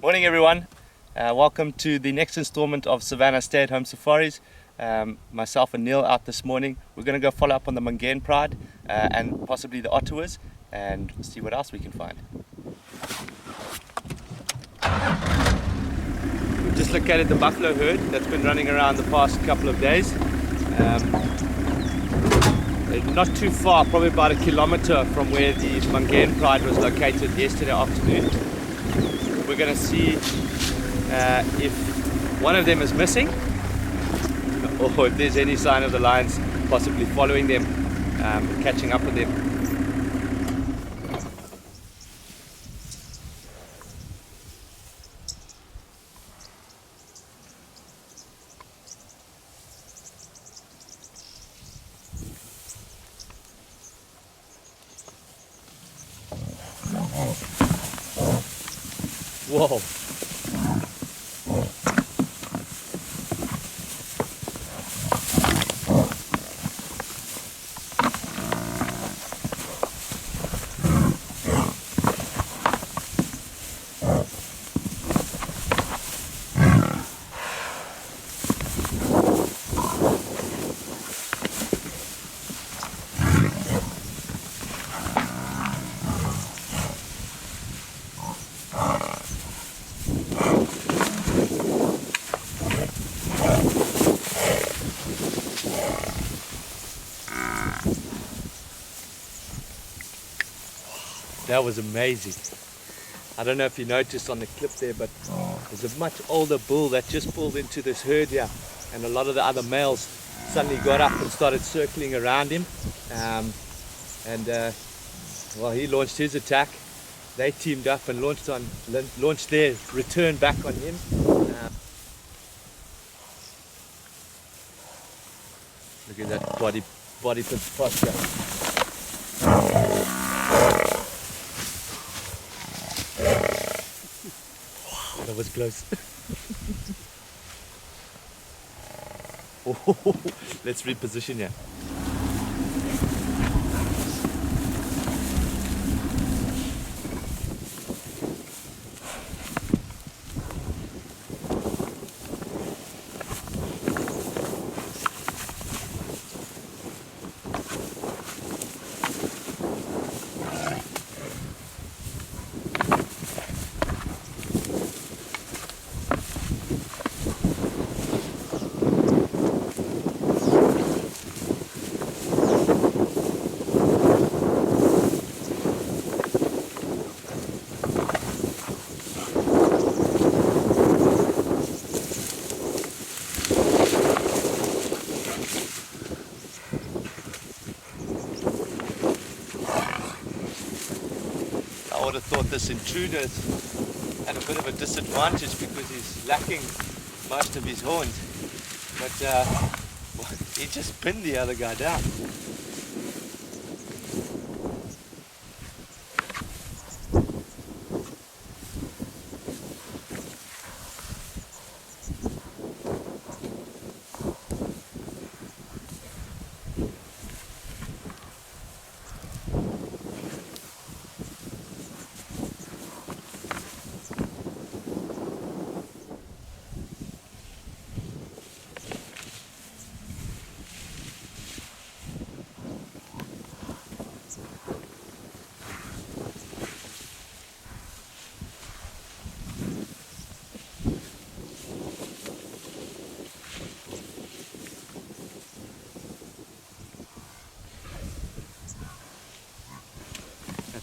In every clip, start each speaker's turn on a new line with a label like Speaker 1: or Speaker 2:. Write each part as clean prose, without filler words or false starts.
Speaker 1: Morning everyone, welcome to the next installment of Savanna Stay Home Safaris. Myself and Neil out this morning. We're going to go follow up on the Magan pride and possibly the Ottawas and see what else we can find. We've just located the buffalo herd that's been running around the past couple of days. They're not too far, probably about 1 kilometer from where the Magan pride was located yesterday afternoon. We're going to see if one of them is missing or if there's any sign of the lions possibly following them, catching up with them. Whoa. That was amazing. I don't know if you noticed on the clip there, but there's a much older bull that just pulled into this herd here, and a lot of the other males suddenly got up and started circling around him. Well, he launched his attack. They teamed up and launched their return back on him. Look at that body posture. That was close. Let's reposition here. I would have thought this intruder is at a bit of a disadvantage because he's lacking most of his horns, but he just pinned the other guy down.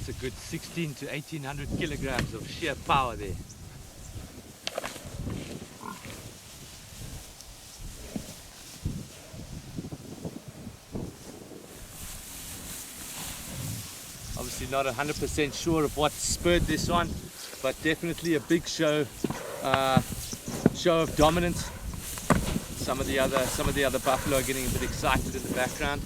Speaker 1: A good 16 to 1800 kilograms of sheer power there. Obviously not 100% sure of what spurred this on, but definitely a big show of dominance. Some of the other buffalo are getting a bit excited in the background.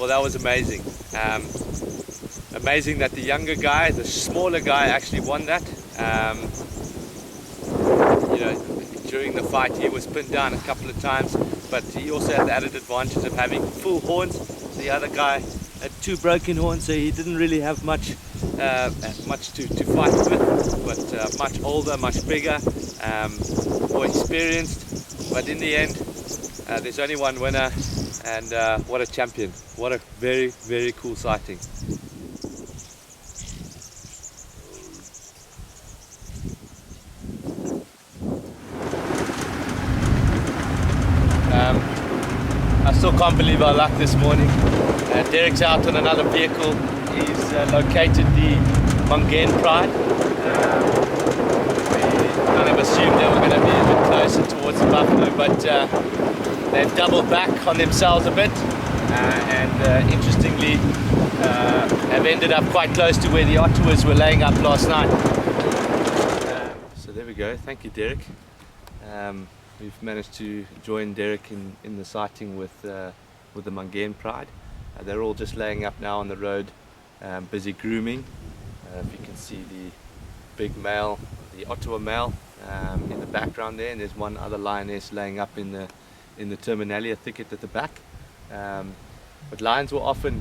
Speaker 1: Well, that was amazing. Amazing that the younger guy, the smaller guy, actually won that. You know, during the fight he was pinned down a couple of times, but he also had the added advantage of having full horns. The other guy had 2 broken horns, so he didn't really have much to fight with, but much older, much bigger, more experienced. But in the end, there's only one winner, and what a champion. What a very, very cool sighting. I still can't believe our luck this morning. Derek's out on another vehicle. He's located the Magan pride. We kind of assumed they were going to be a bit closer towards the buffalo, but they've doubled back on themselves a bit, and interestingly have ended up quite close to where the Ottawas were laying up last night. So there we go. Thank you, Derek. We've managed to join Derek in the sighting with the Magan pride. They're all just laying up now on the road, busy grooming. If you can see the big male, the Ottawa male, in the background there, and there's one other lioness laying up in the terminalia thicket at the back. But lions will often,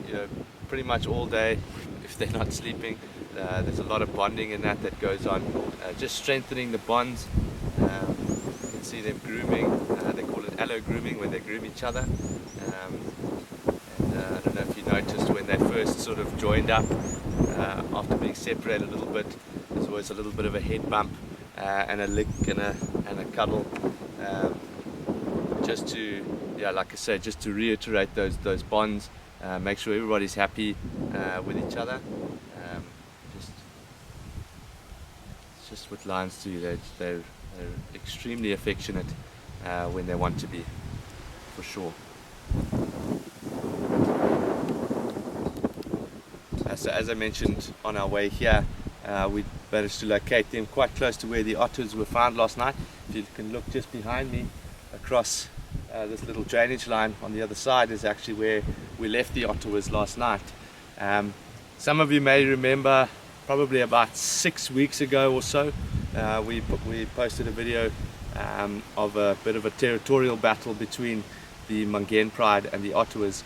Speaker 1: you know, pretty much all day, if they're not sleeping, there's a lot of bonding in that goes on, just strengthening the bonds. You can see them grooming. They call it allo grooming, when they groom each other. I don't know if you noticed when they first sort of joined up, after being separated a little bit, there's always a little bit of a head bump, and a lick and a cuddle, just to, yeah, like I said, just to reiterate those bonds, make sure everybody's happy with each other. It's just what lions do. They're extremely affectionate when they want to be, for sure. So as I mentioned on our way here, we managed to locate them quite close to where the otters were found last night. If you can look just behind me, across this little drainage line on the other side is actually where we left the Ottawas last night. Some of you may remember, probably about 6 weeks ago or so, we posted a video of a bit of a territorial battle between the Magan pride and the Ottawas.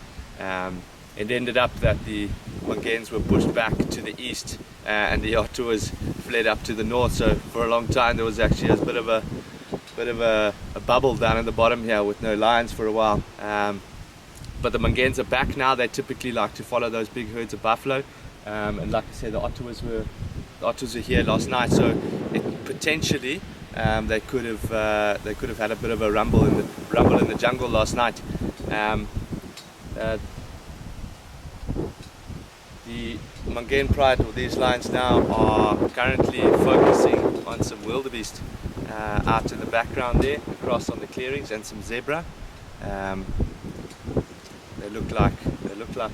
Speaker 1: It ended up that the Mangans were pushed back to the east, and the Ottawas fled up to the north. So for a long time there was actually a bit of a bubble down in the bottom here with no lions for a while. But the Mangans are back now. They typically like to follow those big herds of buffalo, and like I said, the Ottawas were here last night. So potentially they could have had a bit of a rumble in the jungle last night. The Magan pride, or these lions now, are currently focusing on some wildebeest out in the background there, across on the clearings, and some zebra. They look like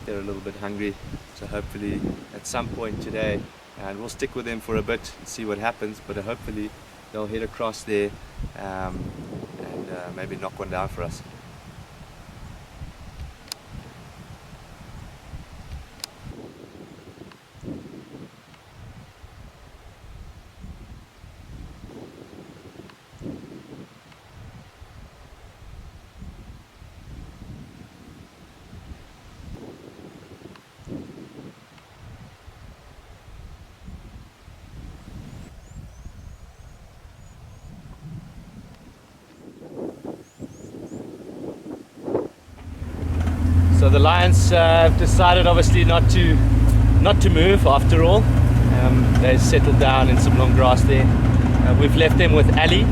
Speaker 1: they're a little bit hungry, so hopefully at some point today, and we'll stick with them for a bit and see what happens, but hopefully they'll head across there and maybe knock one down for us. So the lions have decided, obviously, not to move after all. They settled down in some long grass there. We've left them with Ali.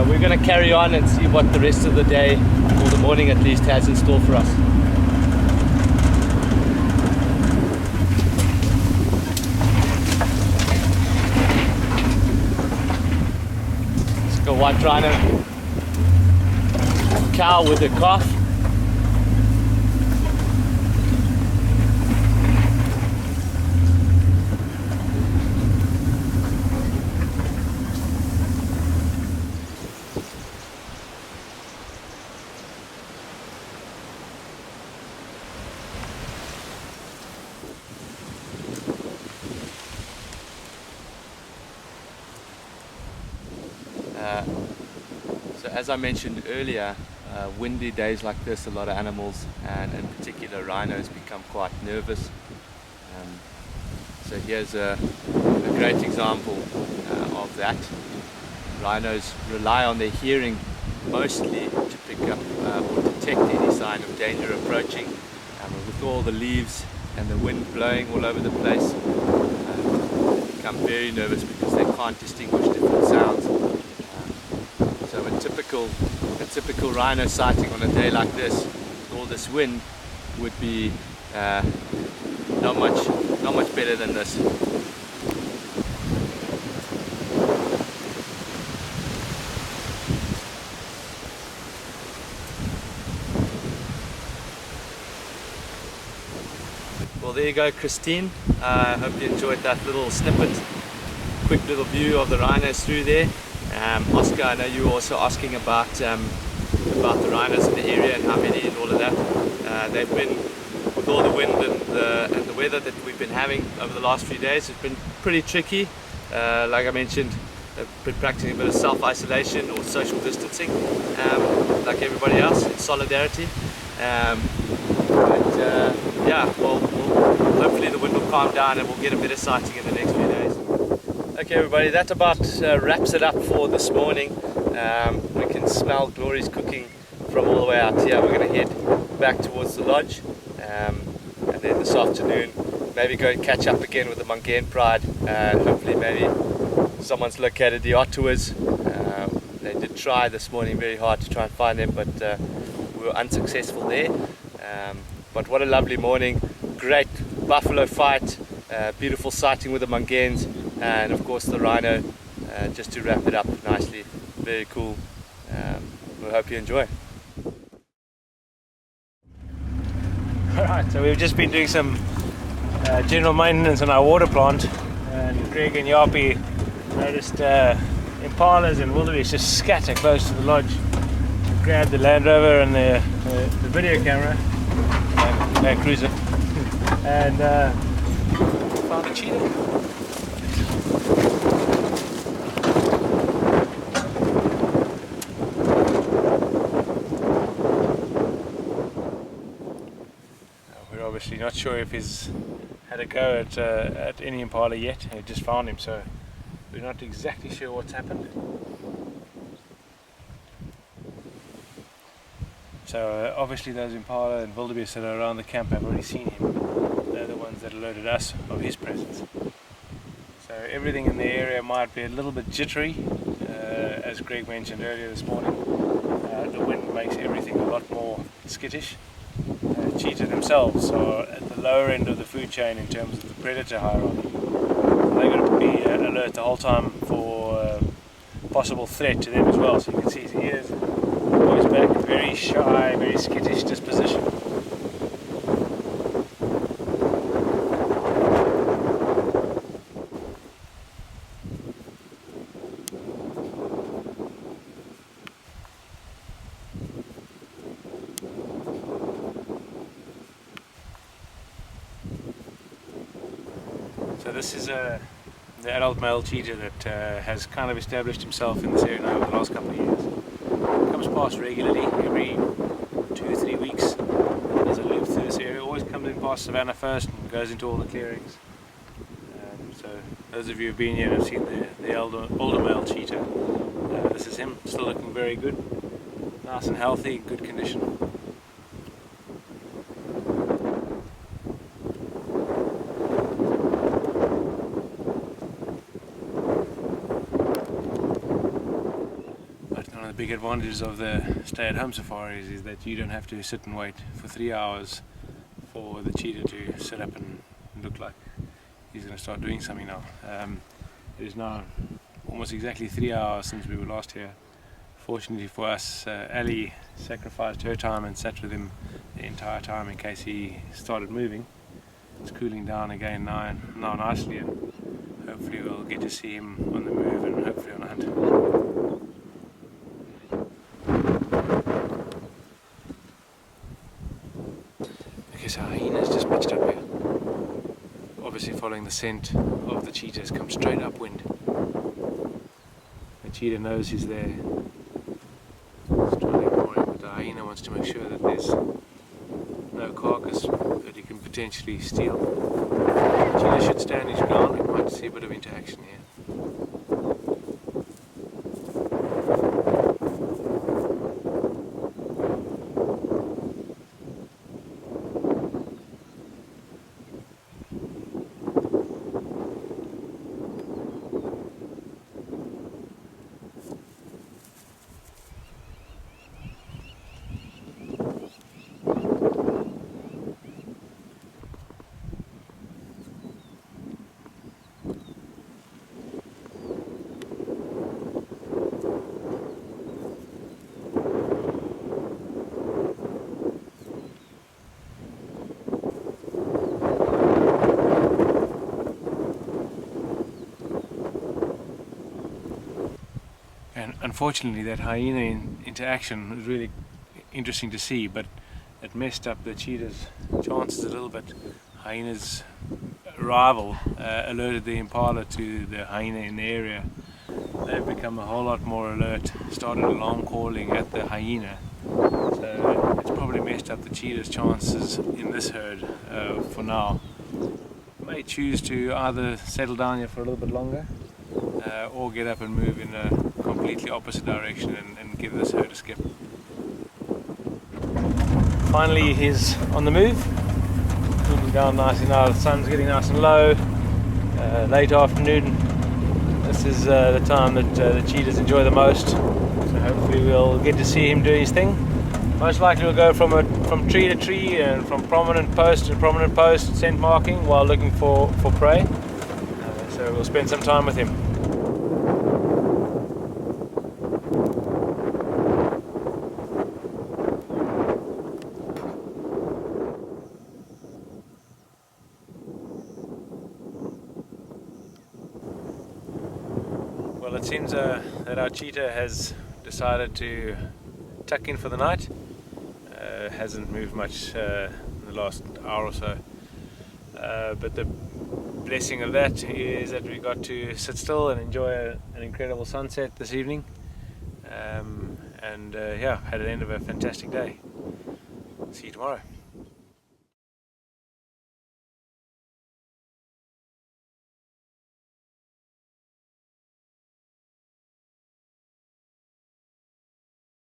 Speaker 1: We're going to carry on and see what the rest of the day, or the morning at least, has in store for us. Let's go white rhino. Cow with a calf. So as I mentioned earlier, windy days like this, a lot of animals, and in particular rhinos, become quite nervous. So here's a great example of that. Rhinos rely on their hearing mostly to pick up or detect any sign of danger approaching. With all the leaves and the wind blowing all over the place, they become very nervous because they can't distinguish different sounds. So a typical rhino sighting on a day like this, with all this wind, would be not much better than this. Well, there you go, Christine. I hope you enjoyed that little snippet, quick little view of the rhinos through there. Oscar, I know you were also asking about the rhinos in the area and how many and all of that. They've been, with all the wind and the weather that we've been having over the last few days, it's been pretty tricky. Like I mentioned, they've been practicing a bit of self-isolation or social distancing, like everybody else, in solidarity. Yeah, well, hopefully the wind will calm down and we'll get a better sighting in the next few days. Okay everybody, that about wraps it up for this morning. We can smell Glory's cooking from all the way out here. We're going to head back towards the lodge, and then this afternoon maybe go and catch up again with the Magan pride, and hopefully maybe someone's located the ottawas. They did try this morning very hard to try and find them, but we were unsuccessful there. But what a lovely morning, great buffalo fight, beautiful sighting with the Magans, and of course the rhino, just to wrap it up nicely. Very cool. We hope you enjoy.
Speaker 2: Alright, so we've just been doing some general maintenance on our water plant, and Greg and Yapi noticed impalas and wildebeest just scatter close to the lodge. Grabbed the Land Rover and the video camera, and cruiser, and found a cheetah. We're obviously not sure if he's had a go at any impala yet. We just found him, so we're not exactly sure what's happened. So obviously those impala and wildebeest that are around the camp have already seen him. They're the ones that alerted us of his presence. So everything in the area might be a little bit jittery, as Greg mentioned earlier this morning. The wind makes everything a lot more skittish. Cheetah themselves are at the lower end of the food chain in terms of the predator hierarchy. They're going to be alert the whole time for possible threat to them as well. So you can see his ears, voice back, very shy, very skittish disposition. So this is the adult male cheetah that has kind of established himself in this area now over the last couple of years. Comes past regularly, every 2-3 weeks. There's a loop through this area, always comes in past Savanna first and goes into all the clearings. So those of you who've been here and have seen the older male cheetah, this is him, still looking very good, nice and healthy, good condition. The big advantages of the stay-at-home safaris is that you don't have to sit and wait for 3 hours for the cheetah to sit up and look like he's going to start doing something now. It is now almost exactly 3 hours since we were last here. Fortunately for us, Ali sacrificed her time and sat with him the entire time in case he started moving. It's cooling down again now nicely, and hopefully we'll get to see him on the move and hopefully on a hunt. Okay, so hyena's just pitched up here. obviously following the scent of the cheetah, has come straight upwind. The cheetah knows he's there. He's trying to ignore him, but the hyena wants to make sure that there's no carcass that he can potentially steal. The cheetah should stand his ground. We might see a bit of interaction here. And unfortunately that hyena interaction was really interesting to see, but it messed up the cheetah's chances a little bit. Hyena's rival alerted the impala to the hyena in the area. They've become a whole lot more alert, started alarm calling at the hyena. So it's probably messed up the cheetah's chances in this herd for now. May choose to either settle down here for a little bit longer or get up and move in a completely opposite direction and give this herd a skip. Finally he's on the move, moving down nicely now. The sun's getting nice and low, late afternoon. This is the time that the cheetahs enjoy the most, so hopefully we'll get to see him doing his thing. Most likely we'll go from tree to tree and from prominent post to prominent post, scent marking while looking for prey. So we'll spend some time with him. Well, it seems that our cheetah has decided to tuck in for the night. Hasn't moved much in the last hour or so. But the blessing of that is that we got to sit still and enjoy an incredible sunset this evening. Yeah, had an end of a fantastic day. See you tomorrow.